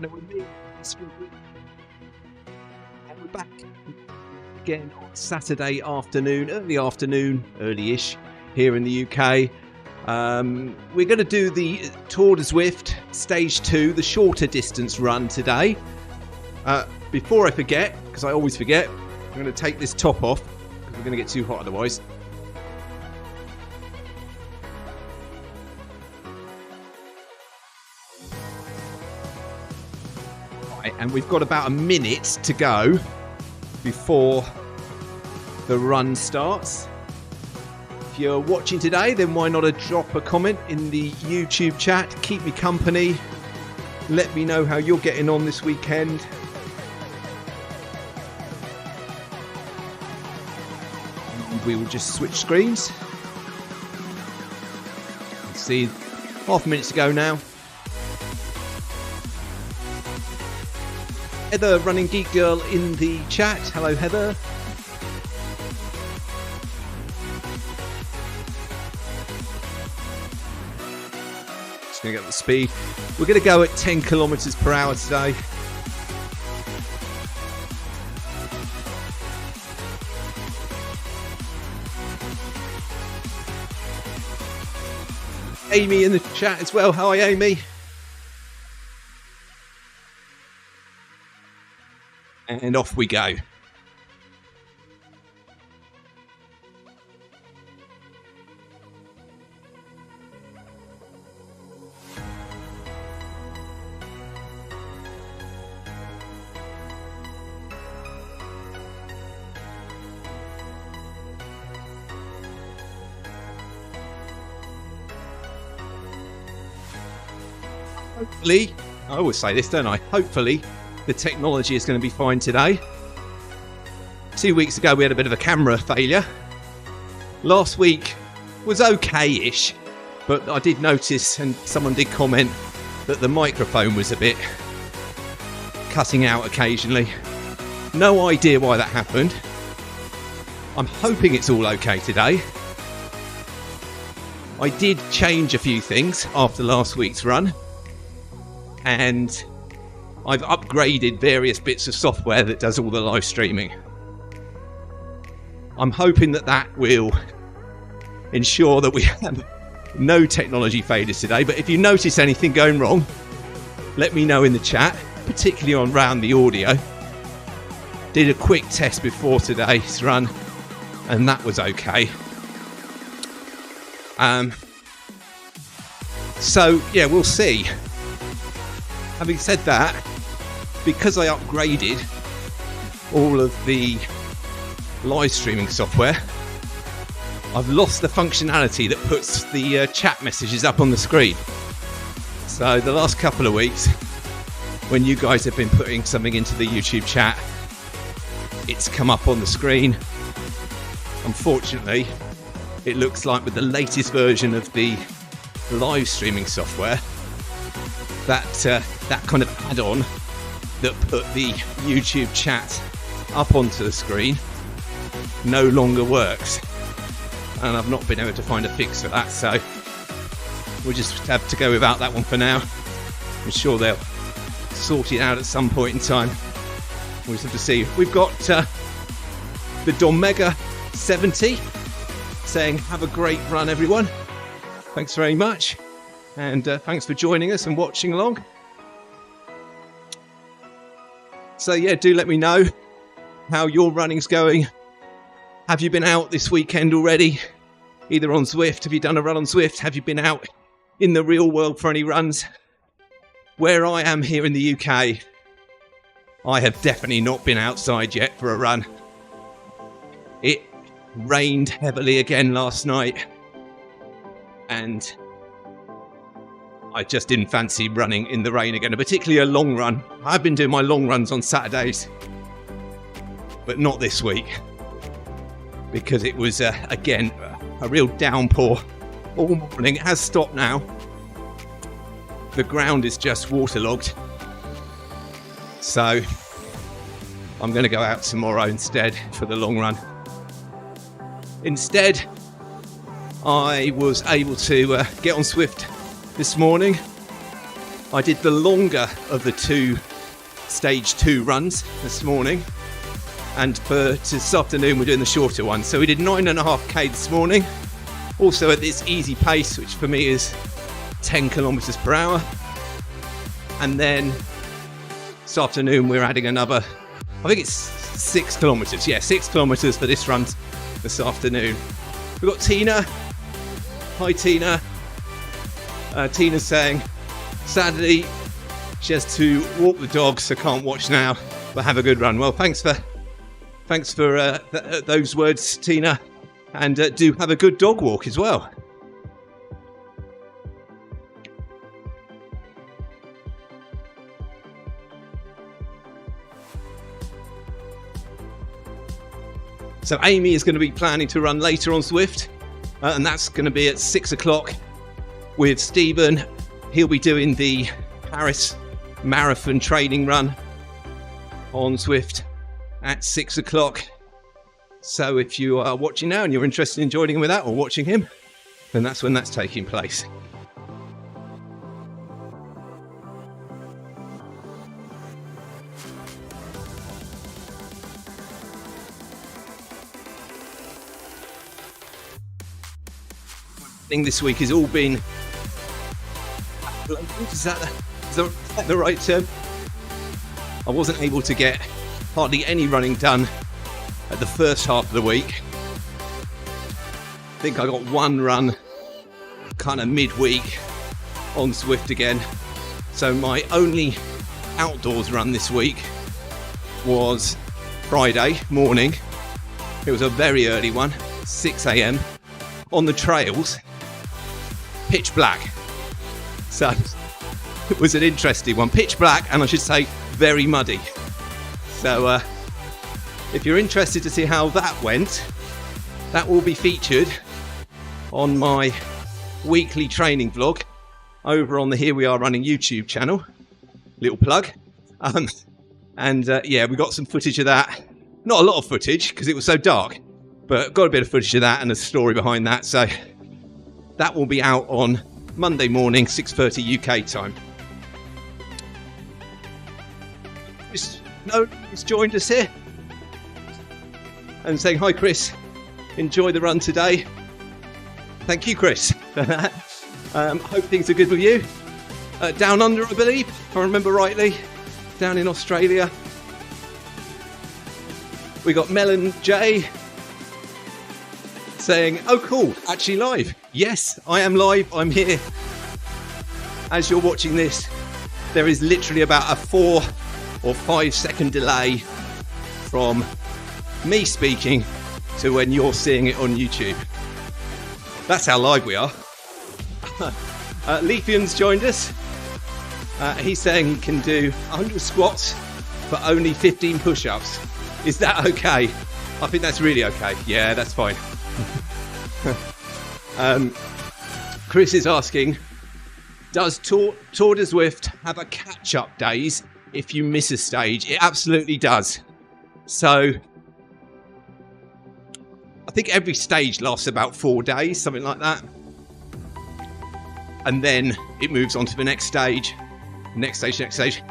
and with me, and we're back again on Saturday afternoon, early-ish here in the UK. We're going to do the Tour de Zwift Stage 2, the shorter distance run today. Before I forget, because I always forget, I'm going to take this top off because we're going to get too hot otherwise. Right, and we've got about a minute to go before the run starts. If you're watching today, then why not drop a comment in the YouTube chat? Keep me company. Let me know how you're getting on this weekend. And we will just switch screens. Let's see, half a minute to go now. Heather, Running Geek Girl, in the chat. Hello, Heather. Just going to get up the speed. We're going to go at 10 kilometers per hour today. Amy in the chat as well. Hi, Amy. And off we go. Hopefully, I always say this, don't I? Hopefully, the technology is going to be fine today. 2 weeks ago, we had a bit of a camera failure. Last week was okay-ish, but I did notice, and someone did comment, that the microphone was a bit cutting out occasionally. No idea why that happened. I'm hoping it's all okay today. I did change a few things after last week's run, and I've upgraded various bits of software that does all the live streaming. I'm hoping that that will ensure that we have no technology failures today. But if you notice anything going wrong, let me know in the chat, particularly on around the audio. Did a quick test before today's run, and that was okay. So yeah, we'll see. Having said that, because I upgraded all of the live streaming software, I've lost the functionality that puts the chat messages up on the screen. So the last couple of weeks, when you guys have been putting something into the YouTube chat, it's come up on the screen. Unfortunately, it looks like with the latest version of the live streaming software, that kind of add-on that put the YouTube chat up onto the screen no longer works, and I've not been able to find a fix for that, so we'll just have to go without that one for now. I'm sure they'll sort it out at some point in time. We'll just have to see. We've got the Domega 70 saying, have a great run, everyone. Thanks very much, and thanks for joining us and watching along. So yeah, do let me know how your running's going. Have you been out this weekend already? Either on Zwift, have you done a run on Zwift? Have you been out in the real world for any runs? Where I am here in the UK, I have definitely not been outside yet for a run. It rained heavily again last night, and I just didn't fancy running in the rain again, particularly a long run. I've been doing my long runs on Saturdays, but not this week, because it was, again, a real downpour all morning. It has stopped now. The ground is just waterlogged. So I'm going to go out tomorrow instead for the long run. Instead, I was able to get on Zwift this morning I did the longer of the two stage 2 runs this morning, and this afternoon we're doing the shorter one. So we did 9.5k this morning, also at this easy pace, which for me is 10 kilometers per hour. And then this afternoon we're adding another, I think it's 6 kilometers. Yeah, 6 kilometers for this run this afternoon. We've got Tina. Hi, Tina. Tina's saying, sadly, she has to walk the dog, so can't watch now, but have a good run. Well, thanks for those words, Tina, and do have a good dog walk as well. So Amy is going to be planning to run later on Zwift, and that's going to be at 6 o'clock with Stephen. He'll be doing the Paris Marathon training run on Zwift at 6 o'clock. So if you are watching now and you're interested in joining him with that or watching him, then that's when that's taking place. This week has all been, is that the right term? I wasn't able to get hardly any running done at the first half of the week. I think I got one run kind of midweek on Zwift again. So my only outdoors run this week was Friday morning. It was a very early one, 6 a.m. on the trails. Pitch black. So it was an interesting one. Pitch black, and I should say very muddy. So if you're interested to see how that went, that will be featured on my weekly training vlog over on the Here We Are Running YouTube channel. Little plug. Yeah, we got some footage of that. Not a lot of footage because it was so dark, but got a bit of footage of that and a story behind that. So that will be out on Monday morning, 6:30 UK time. He's joined us here and saying, hi Chris, enjoy the run today. Thank you, Chris. Hope things are good with you. Down under, I believe, if I remember rightly, down in Australia. We got Melon J saying, oh cool, actually live. Yes, I am live, I'm here. As you're watching this, there is literally about a 4 or 5 second delay from me speaking to when you're seeing it on YouTube. That's how live we are. Leafian's joined us. He's saying he can do 100 squats but only 15 push-ups. Is that okay? I think that's really okay. Yeah, that's fine. Chris is asking, does Tour de Zwift have a catch-up days if you miss a stage? It absolutely does. So I think every stage lasts about 4 days, something like that. And then it moves on to the next stage, next stage, next stage.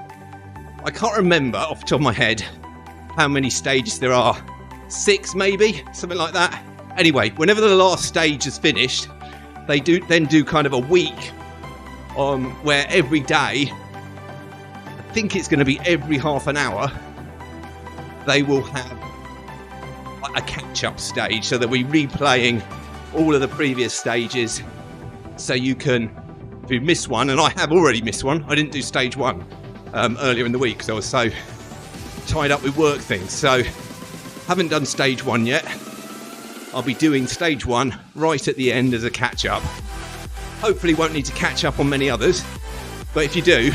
I can't remember off the top of my head how many stages there are. 6 maybe, something like that. Anyway, whenever the last stage is finished, they then do kind of a week where every day, I think it's going to be every half an hour, they will have a catch-up stage, so they'll be replaying all of the previous stages, so you can, if you miss one, and I have already missed one, I didn't do stage 1 earlier in the week because I was so tied up with work things, so haven't done stage 1 yet. I'll be doing stage 1 right at the end as a catch-up. Hopefully won't need to catch up on many others, but if you do,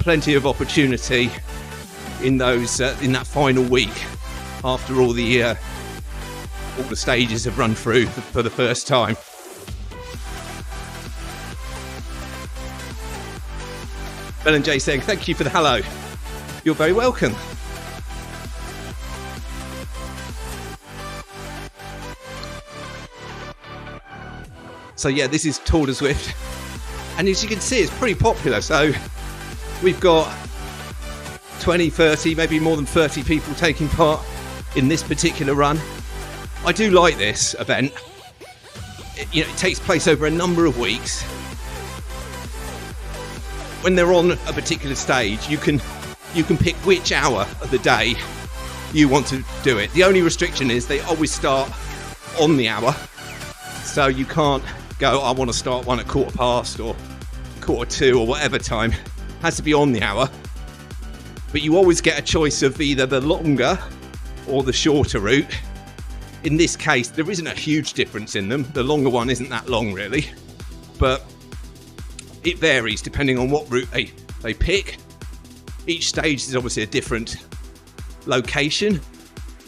plenty of opportunity in those in that final week after all the stages have run through for the first time. Ben and Jay saying thank you for the hello. You're very welcome. So yeah, this is Tour de Zwift, and as you can see, it's pretty popular. So we've got 20, 30, maybe more than 30 people taking part in this particular run. I do like this event. It takes place over a number of weeks. When they're on a particular stage, you can pick which hour of the day you want to do it. The only restriction is they always start on the hour, so you can't go, I want to start one at 2:15 or 2:45 or whatever time. It has to be on the hour. But you always get a choice of either the longer or the shorter route. In this case, there isn't a huge difference in them. The longer one isn't that long really, but it varies depending on what route they pick. Each stage is obviously a different location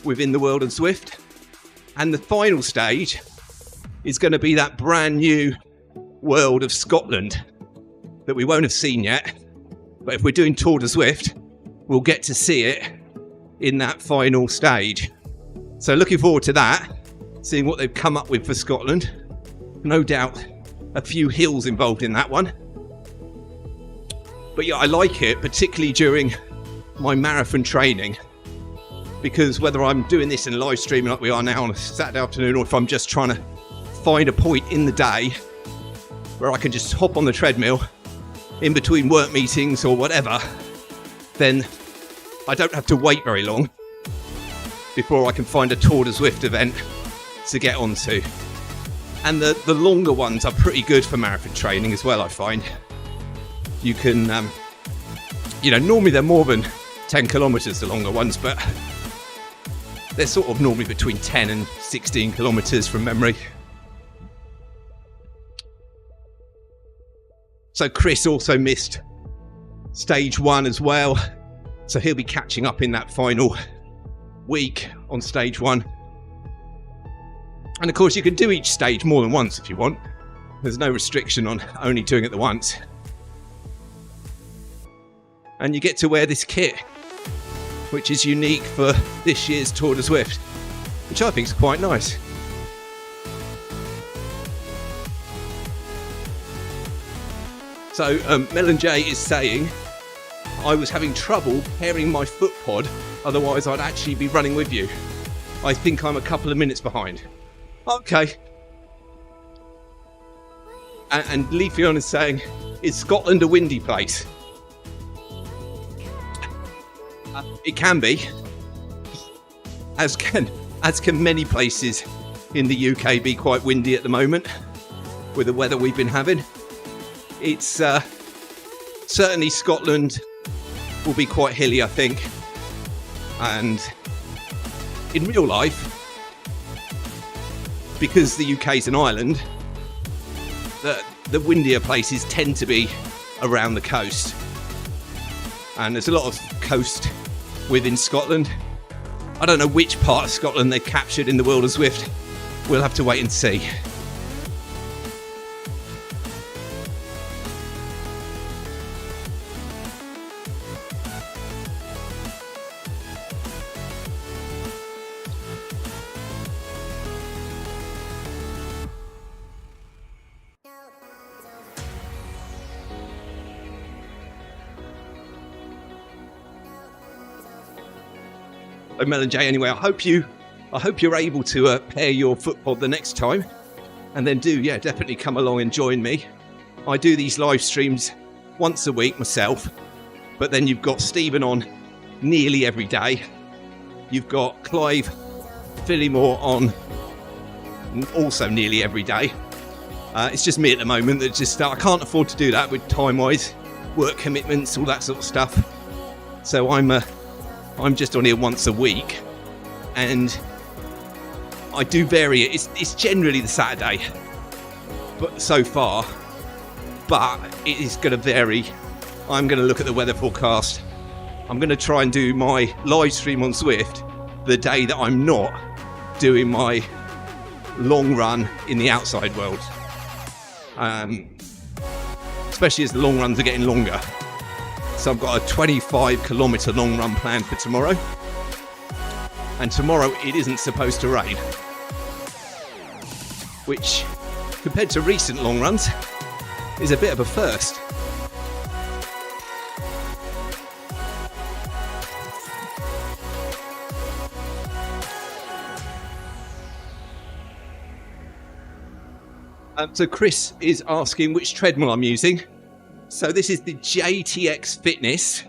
within the world of Zwift. And the final stage is going to be that brand new world of Scotland that we won't have seen yet. But if we're doing Tour de Zwift, we'll get to see it in that final stage. So looking forward to that, seeing what they've come up with for Scotland. No doubt a few hills involved in that one. But yeah, I like it, particularly during my marathon training, because whether I'm doing this in live streaming like we are now on a Saturday afternoon, or if I'm just trying to find a point in the day where I can just hop on the treadmill in between work meetings or whatever, then I don't have to wait very long before I can find a Tour de Zwift event to get onto. And the longer ones are pretty good for marathon training as well, I find. You can, normally they're more than 10 kilometres, the longer ones, but they're sort of normally between 10 and 16 kilometres from memory. So Chris also missed stage 1 as well. So he'll be catching up in that final week on stage 1. And of course you can do each stage more than once if you want. There's no restriction on only doing it the once. And you get to wear this kit, which is unique for this year's Tour de Zwift, which I think is quite nice. So Melon J is saying, I was having trouble pairing my foot pod, otherwise I'd actually be running with you. I think I'm a couple of minutes behind. Okay. And Leafeon is saying, is Scotland a windy place? It can be, as can many places in the UK be quite windy at the moment with the weather we've been having. It's certainly Scotland will be quite hilly, I think, and in real life, because the UK is an island, the windier places tend to be around the coast, and there's a lot of coast within Scotland. I don't know which part of Scotland they captured in the world of Zwift. We'll have to wait and see. Melon J, anyway, I hope you're able to pair your foot pod the next time, and then definitely come along and join me. I do these live streams once a week myself, but then you've got Stephen on nearly every day. You've got Clive Phillimore on also nearly every day. It's just me at the moment that I can't afford to do that with time-wise, work commitments, all that sort of stuff. So I'm just on here once a week, and I do vary it. It's generally the Saturday, but so far, but it is going to vary. I'm going to look at the weather forecast. I'm going to try and do my live stream on Zwift the day that I'm not doing my long run in the outside world, especially as the long runs are getting longer. So I've got a 25-kilometre long run planned for tomorrow. And tomorrow it isn't supposed to rain. Which, compared to recent long runs, is a bit of a first. So Chris is asking which treadmill I'm using. So this is the JTX Fitness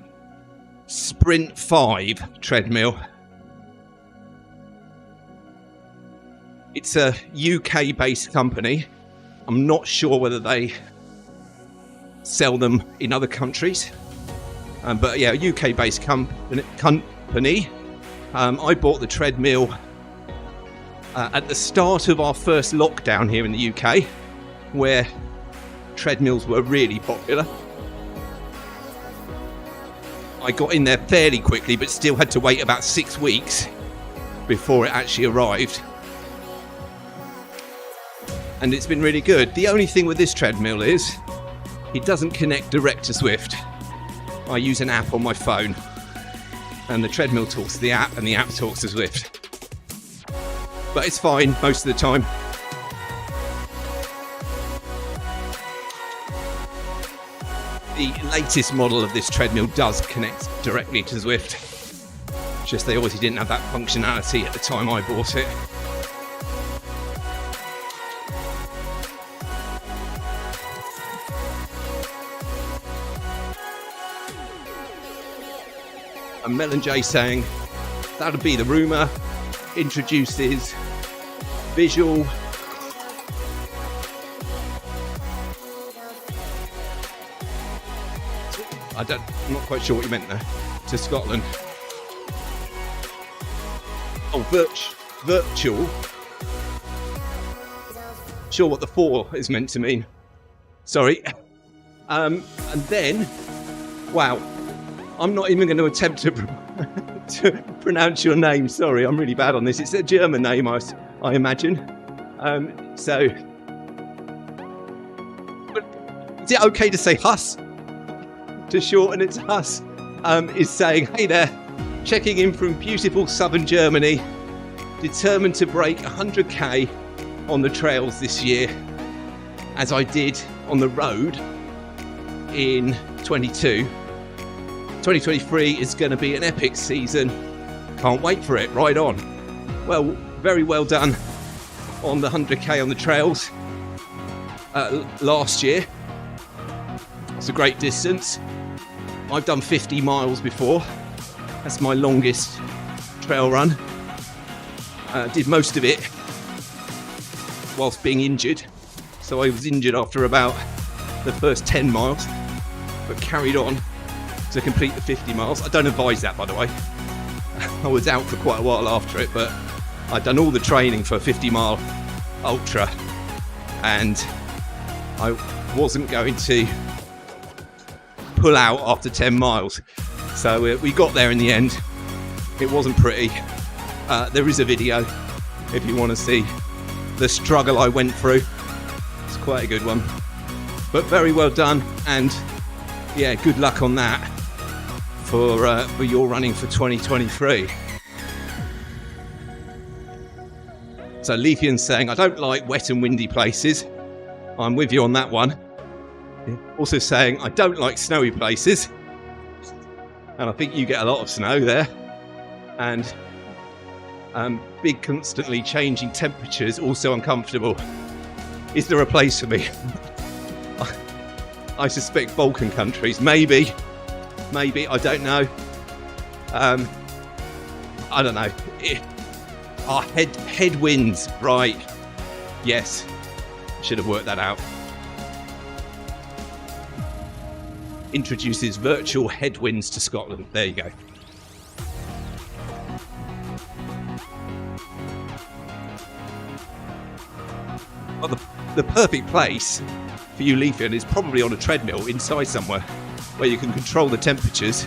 Sprint 5 treadmill. It's a UK-based company. I'm not sure whether they sell them in other countries. But yeah, a UK-based company. I bought the treadmill at the start of our first lockdown here in the UK, where treadmills were really popular. I got in there fairly quickly, but still had to wait about 6 weeks before it actually arrived. And it's been really good. The only thing with this treadmill is it doesn't connect direct to Zwift. I use an app on my phone, and the treadmill talks to the app, and the app talks to Zwift. But it's fine most of the time. The latest model of this treadmill does connect directly to Zwift. Just they obviously didn't have that functionality at the time I bought it. And Mel and Jay saying that'll be the rumour. Introduces visual. I'm not quite sure what you meant there. To Scotland. Oh, virtual. Sure what the 4 is meant to mean. Sorry. And then, wow. I'm not even going to attempt to pronounce your name. Sorry, I'm really bad on this. It's a German name, I imagine. But is it okay to say Huss? To shorten it to Huss, is saying, hey there, checking in from beautiful southern Germany, determined to break 100k on the trails this year, as I did on the road in 22. 2023 is going to be an epic season. Can't wait for it. Right on. Well, very well done on the 100k on the trails last year. It's a great distance. I've done 50 miles before. That's my longest trail run. Did most of it whilst being injured. So I was injured after about the first 10 miles, but carried on to complete the 50 miles. I don't advise that, by the way. I was out for quite a while after it, but I'd done all the training for a 50-mile ultra, and I wasn't going to pull out after 10 miles. So we got there in the end. It wasn't pretty. There is a video if you want to see the struggle I went through. It's quite a good one. But very well done, and yeah, good luck on that for your running for 2023. So Lethean's saying, I don't like wet and windy places. I'm with you on that one. Also saying, I don't like snowy places. And I think you get a lot of snow there. And big constantly changing temperatures, also uncomfortable. Is there a place for me? I suspect Balkan countries, maybe, I don't know. I don't know. Headwinds, right? Yes, should have worked that out. Introduces virtual headwinds to Scotland. There you go. Well, the perfect place for you, Leafin, is probably on a treadmill inside somewhere where you can control the temperatures,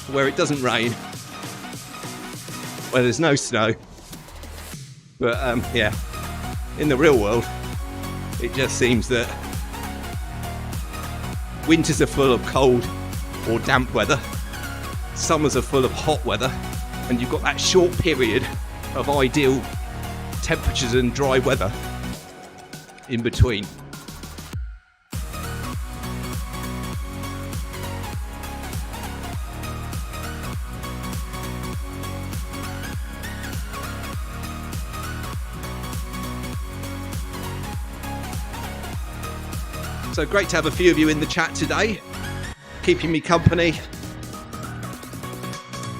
where it doesn't rain, where there's no snow. But yeah, in the real world, it just seems that winters are full of cold or damp weather, summers are full of hot weather, and you've got that short period of ideal temperatures and dry weather in between. So great to have a few of you in the chat today, keeping me company,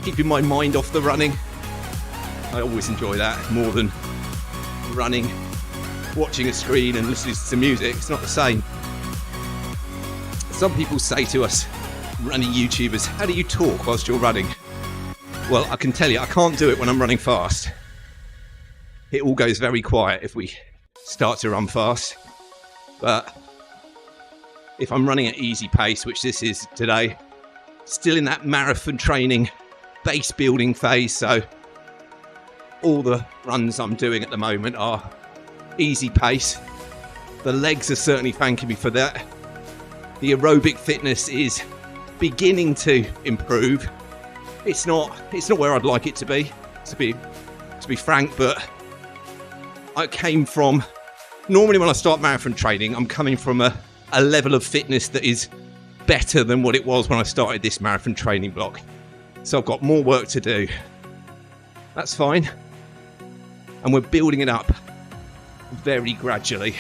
keeping my mind off the running. I always enjoy that more than running, watching a screen and listening to some music. It's not the same. Some people say to us, running YouTubers, how do you talk whilst you're running? Well, I can tell you, I can't do it when I'm running fast. It all goes very quiet if we start to run fast. But if I'm running at easy pace, which this is today, still in that marathon training, base building phase. So all the runs I'm doing at the moment are easy pace. The legs are certainly thanking me for that. The aerobic fitness is beginning to improve. It's not where I'd like it to be frank, but I came from, normally when I start marathon training, I'm coming from a level of fitness that is better than what it was when I started this marathon training block. So I've got more work to do. That's fine. And we're building it up very gradually.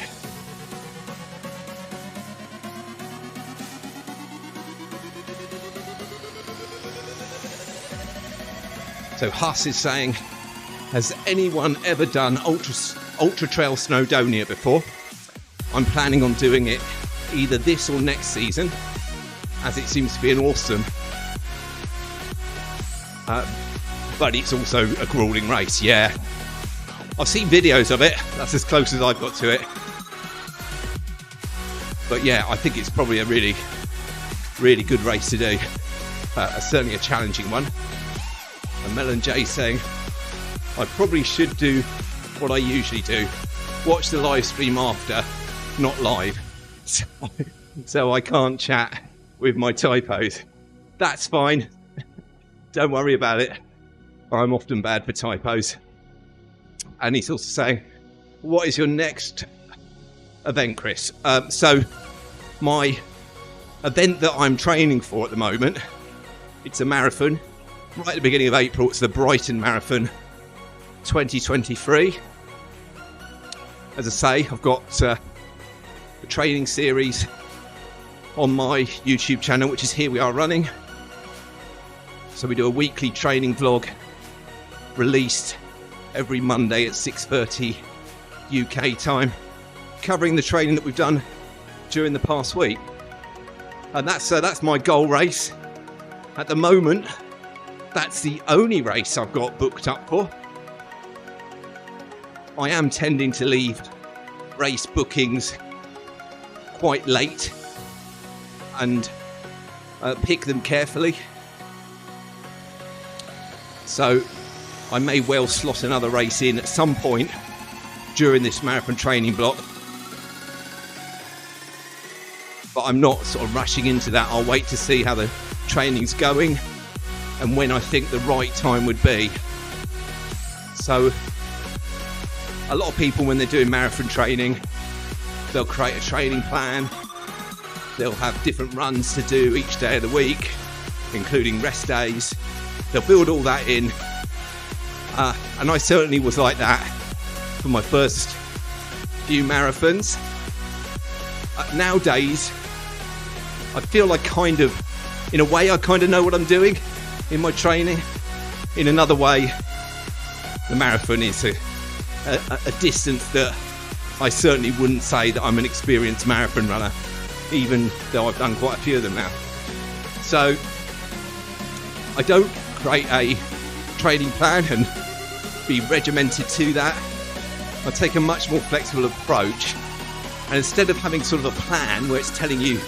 So Huss is saying, has anyone ever done Ultra Trail Snowdonia before? I'm planning on doing it either this or next season, as it seems to be an awesome, but it's also a grueling race. Yeah, I've seen videos of it. That's as close as I've got to it. But yeah, I think it's probably a really, really good race to do. Certainly a challenging one. And Melon J saying, I probably should do what I usually do. Watch the live stream after, not live. So I can't chat with my typos. That's fine. Don't worry about it. I'm often bad for typos. And he's also saying, what is your next event, Chris? So my event that I'm training for at the moment, it's a marathon. Right at the beginning of April, it's the Brighton Marathon 2023. As I say, I've got a training series on my YouTube channel, which is Here We Are Running. So we do a weekly training vlog released every Monday at 6:30 UK time, covering the training that we've done during the past week. And that's my goal race. At the moment, that's the only race I've got booked up for. I am tending to leave race bookings quite late and pick them carefully. So I may well slot another race in at some point during this marathon training block. But I'm not sort of rushing into that. I'll wait to see how the training's going and when I think the right time would be. So a lot of people, when they're doing marathon training, they'll create a training plan. They'll have different runs to do each day of the week, including rest days. They'll build all that in. And I certainly was like that for my first few marathons. Nowadays, I feel like in a way, I kind of know what I'm doing in my training. In another way, the marathon is a distance that I certainly wouldn't say that I'm an experienced marathon runner, even though I've done quite a few of them now. So I don't create a training plan and be regimented to that. I take a much more flexible approach, and instead of having sort of a plan where it's telling you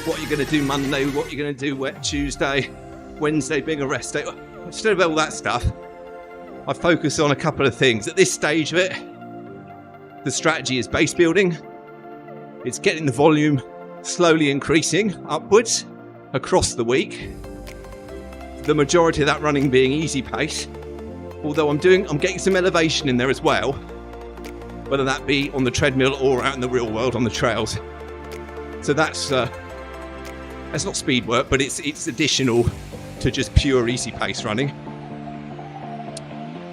what you're going to do Monday, what you're going to do Tuesday, Wednesday being a rest day, instead of all that stuff, I focus on a couple of things. At this stage of it, the strategy is base building. It's getting the volume slowly increasing upwards across the week. The majority of that running being easy pace, although I'm getting some elevation in there as well, whether that be on the treadmill or out in the real world on the trails. So that's not speed work, but it's additional to just pure easy pace running.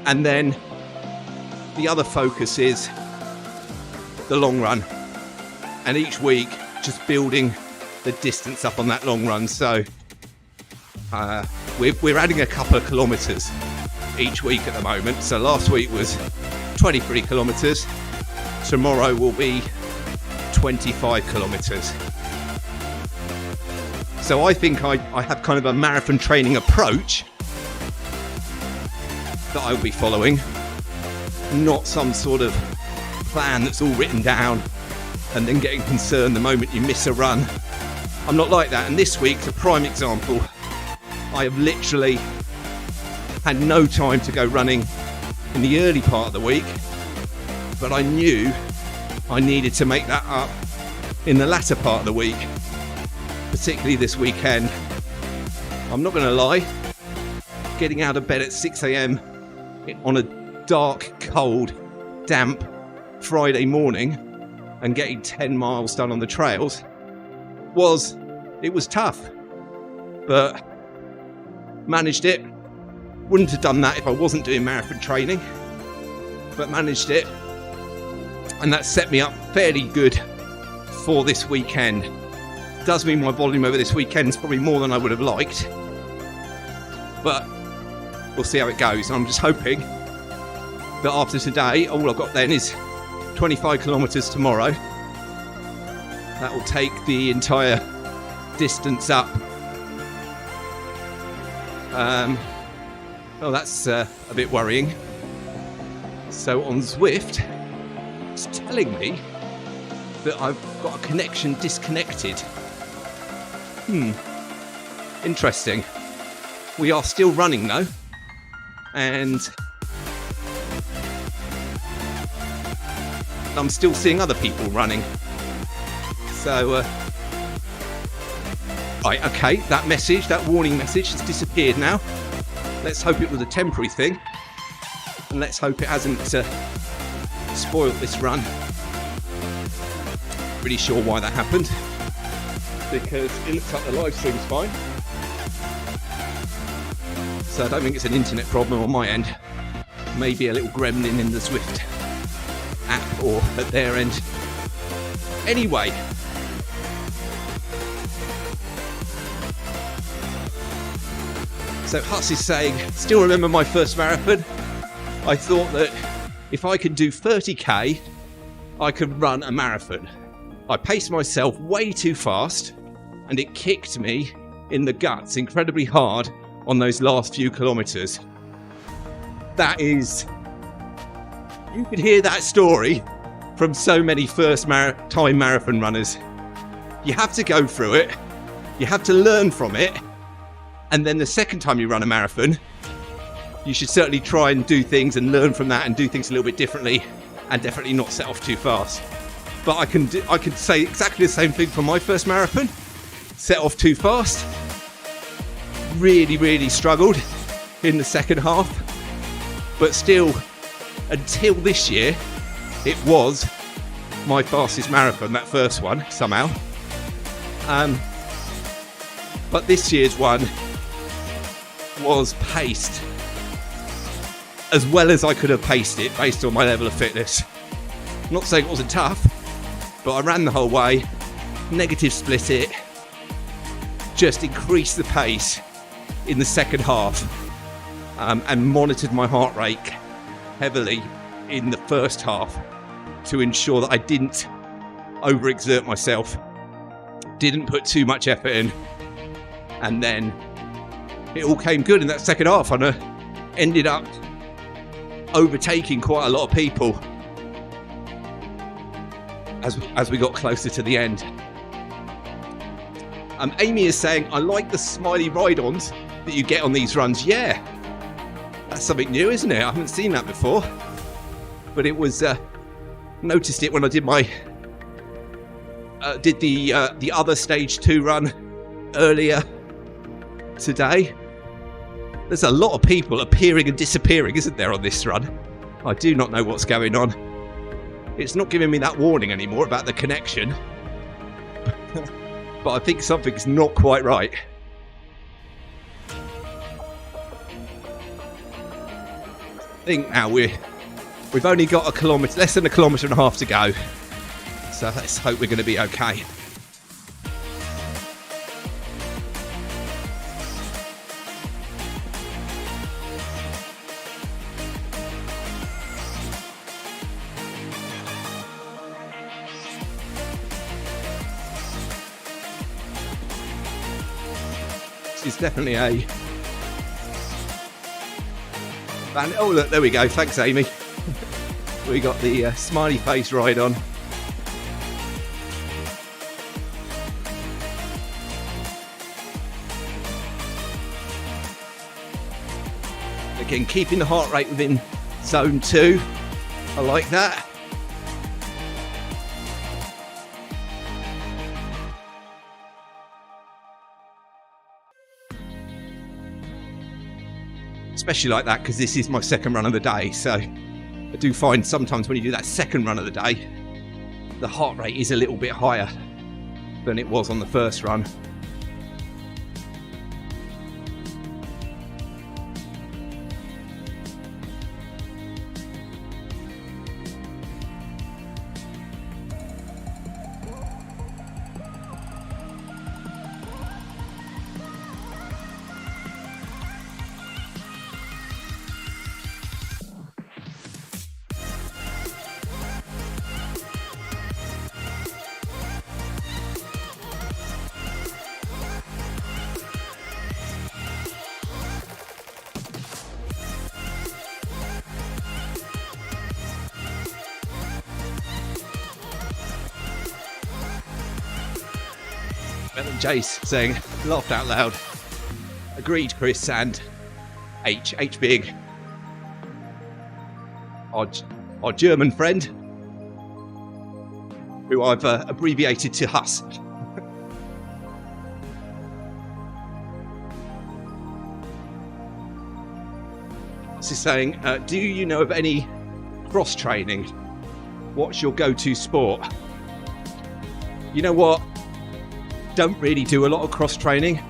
And then the other focus is the long run. And each week just building the distance up on that long run. So we're adding a couple of kilometres each week at the moment. So last week was 23 kilometres. Tomorrow will be 25 kilometres. So I think I have kind of a marathon training approach that I'll be following, not some sort of plan that's all written down and then getting concerned the moment you miss a run. I'm not like that, and this week's a prime example. I have literally had no time to go running in the early part of the week, but I knew I needed to make that up in the latter part of the week, particularly this weekend. I'm not going to lie, getting out of bed at 6 a.m. on a dark, cold, damp Friday morning and getting 10 miles done on the trails was tough, but managed it. Wouldn't have done that if I wasn't doing marathon training, but managed it, and that set me up fairly good for this weekend. Does mean my volume over this weekend is probably more than I would have liked, but we'll see how it goes. And I'm just hoping that after today, all I've got then is 25 kilometres tomorrow. That will take the entire distance up. Well, that's a bit worrying. So on Zwift, it's telling me that I've got a connection disconnected. Interesting. We are still running though, and I'm still seeing other people running. So, right, okay, that warning message has disappeared now. Let's hope it was a temporary thing, and let's hope it hasn't spoiled this run. Really sure why that happened, because it looks like the live stream's fine. So I don't think it's an internet problem on my end. Maybe a little gremlin in the Zwift app or at their end. Anyway, so Huss is saying, still remember my first marathon? I thought that if I could do 30k, I could run a marathon. I paced myself way too fast, and it kicked me in the guts incredibly hard on those last few kilometres. That is, you could hear that story from so many first-time marathon runners. You have to go through it, you have to learn from it, and then the second time you run a marathon, you should certainly try and do things and learn from that and do things a little bit differently, and definitely not set off too fast. But I can say exactly the same thing for my first marathon. Set off too fast. Really struggled in the second half. But still, until this year, it was my fastest marathon, that first one, somehow. But this year's one was paced as well as I could have paced it based on my level of fitness. I'm not saying it wasn't tough, but I ran the whole way, negative split it, just increased the pace in the second half, and monitored my heart rate heavily in the first half to ensure that I didn't overexert myself, didn't put too much effort in, and then it all came good in that second half, and I ended up overtaking quite a lot of people as we got closer to the end. Amy is saying, I like the smiley ride-ons that you get on these runs. Yeah, that's something new, isn't it? I haven't seen that before, but it was noticed it when I did my the other stage 2 run earlier today. There's a lot of people appearing and disappearing, isn't there, on this run? I do not know what's going on. It's not giving me that warning anymore about the connection. But I think something's not quite right. I think now we've only got less than a kilometre and a half to go. So let's hope we're going to be okay. This is definitely a... Oh, look, there we go. Thanks, Amy. We got the smiley face ride on. Again, keeping the heart rate within zone 2. I like that. Especially like that because this is my second run of the day, so I do find sometimes when you do that second run of the day, the heart rate is a little bit higher than it was on the first run. And Jace saying, laughed out loud. Agreed, Chris, and H big. Our German friend, who I've abbreviated to Huss. This is saying, do you know of any cross training? What's your go-to sport? You know what? Don't really do a lot of cross training.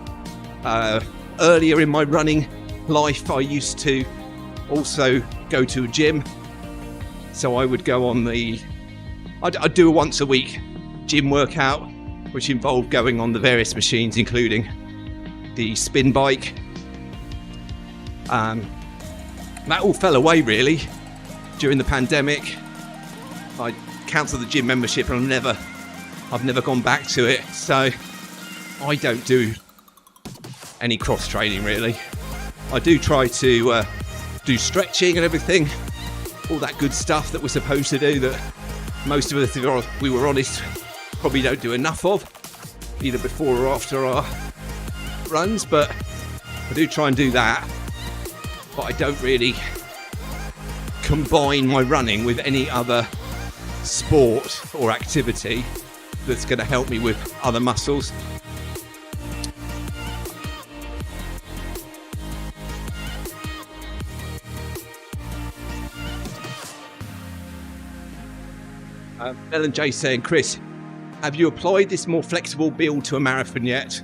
Earlier in my running life, I used to also go to a gym. So I would go on I'd do a once a week gym workout, which involved going on the various machines, including the spin bike. That all fell away really during the pandemic. I cancelled the gym membership and I've never gone back to it. So I don't do any cross training really. I do try to do stretching and everything, all that good stuff that we're supposed to do that most of us, if we were honest, probably don't do enough of, either before or after our runs, but I do try and do that. But I don't really combine my running with any other sport or activity that's going to help me with other muscles. Ellen J saying, Chris, have you applied this more flexible build to a marathon yet?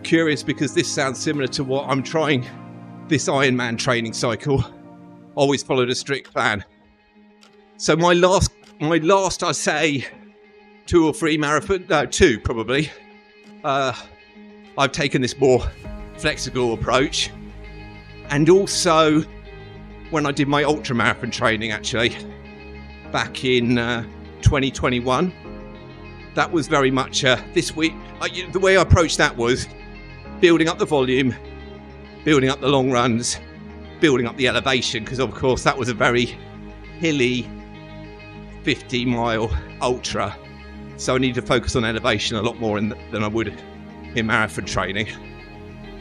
Curious because this sounds similar to what I'm trying this Ironman training cycle. Always followed a strict plan. So my last I say 2 or 3 marathon, 2 probably. I've taken this more flexible approach. And also when I did my ultra marathon training actually back in 2021, that was very much this week. The way I approached that was building up the volume, building up the long runs, building up the elevation, because of course that was a very hilly 50-mile ultra, so I needed to focus on elevation a lot more than I would in marathon training.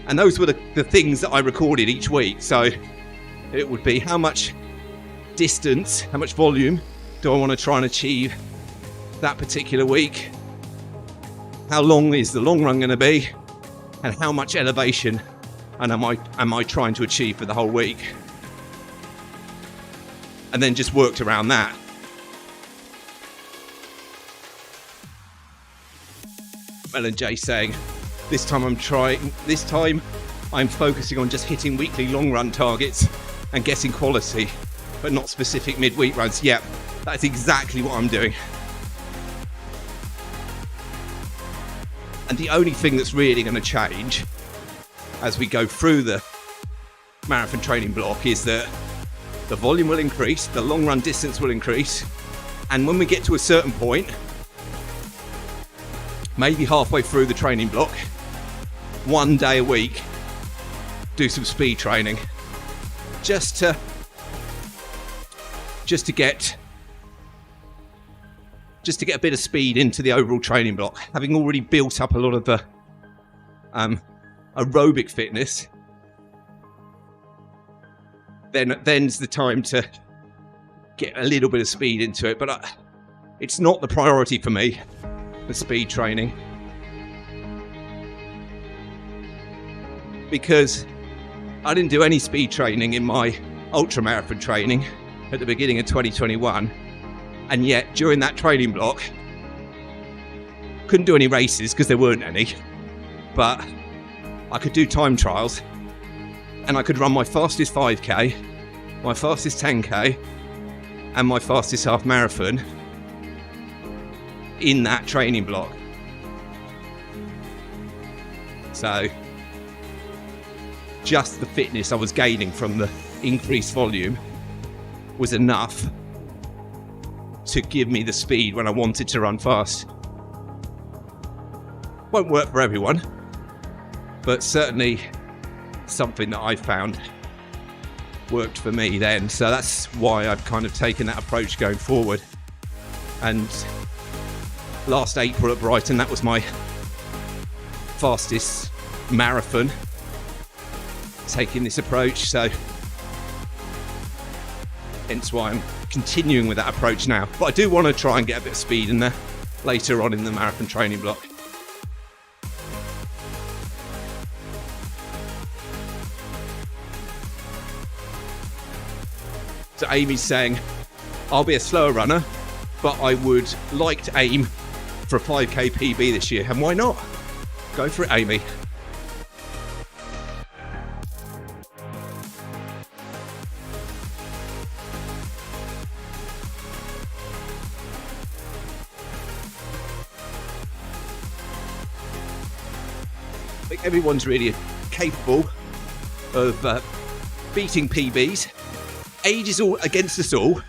And those were the things that I recorded each week. So it would be how much distance, how much volume do I want to try and achieve that particular week? How long is the long run going to be? And how much elevation and am I trying to achieve for the whole week? And then just worked around that. Ellen J saying, this time I'm focusing on just hitting weekly long run targets and getting quality, but not specific midweek runs. Yep, that's exactly what I'm doing. And the only thing that's really going to change as we go through the marathon training block is that the volume will increase, the long run distance will increase, and when we get to a certain point, maybe halfway through the training block, 1 day a week, do some speed training just to get a bit of speed into the overall training block. Having already built up a lot of the aerobic fitness, then's the time to get a little bit of speed into it. But it's not the priority for me, the speed training, because I didn't do any speed training in my ultramarathon training at the beginning of 2021, and yet during that training block couldn't do any races because there weren't any, but I could do time trials and I could run my fastest 5k, my fastest 10k and my fastest half marathon in that training block. So just the fitness I was gaining from the increased volume was enough to give me the speed when I wanted to run fast. Won't work for everyone, but certainly something that I found worked for me then. So that's why I've kind of taken that approach going forward. And last April at Brighton, that was my fastest marathon, taking this approach. So hence why I'm continuing with that approach now. But I do want to try and get a bit of speed in there later on in the marathon training block. So Amy's saying, I'll be a slower runner, but I would like to aim for a 5k PB this year. And why not? Go for it, Amy. I think everyone's really capable of beating PBs. Age is all against us all,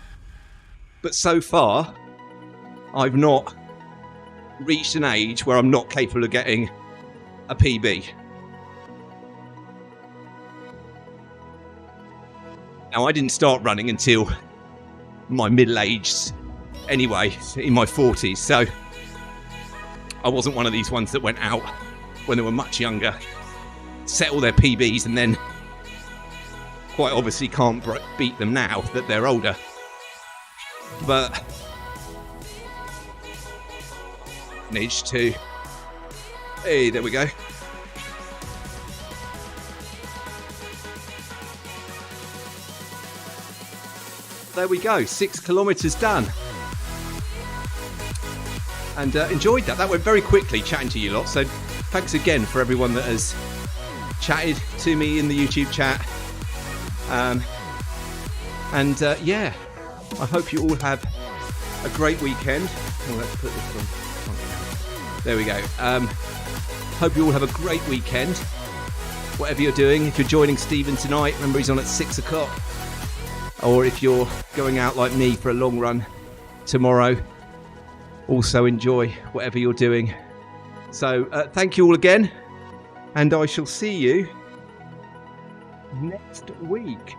but so far I've not reached an age where I'm not capable of getting a PB. Now, I didn't start running until my middle age anyway, in my 40s, so I wasn't one of these ones that went out when they were much younger, set all their PBs, and then quite obviously can't beat them now that they're older. But managed to, hey, there we go. There we go, 6 kilometers done. And enjoyed that. That went very quickly, chatting to you lot. So thanks again for everyone that has chatted to me in the YouTube chat. Yeah, I hope you all have a great weekend. Oh, let's put this on. There we go. Hope you all have a great weekend, whatever you're doing. If you're joining Stephen tonight, remember he's on at 6 o'clock. Or if you're going out like me for a long run tomorrow, also enjoy whatever you're doing. So thank you all again, and I shall see you next week.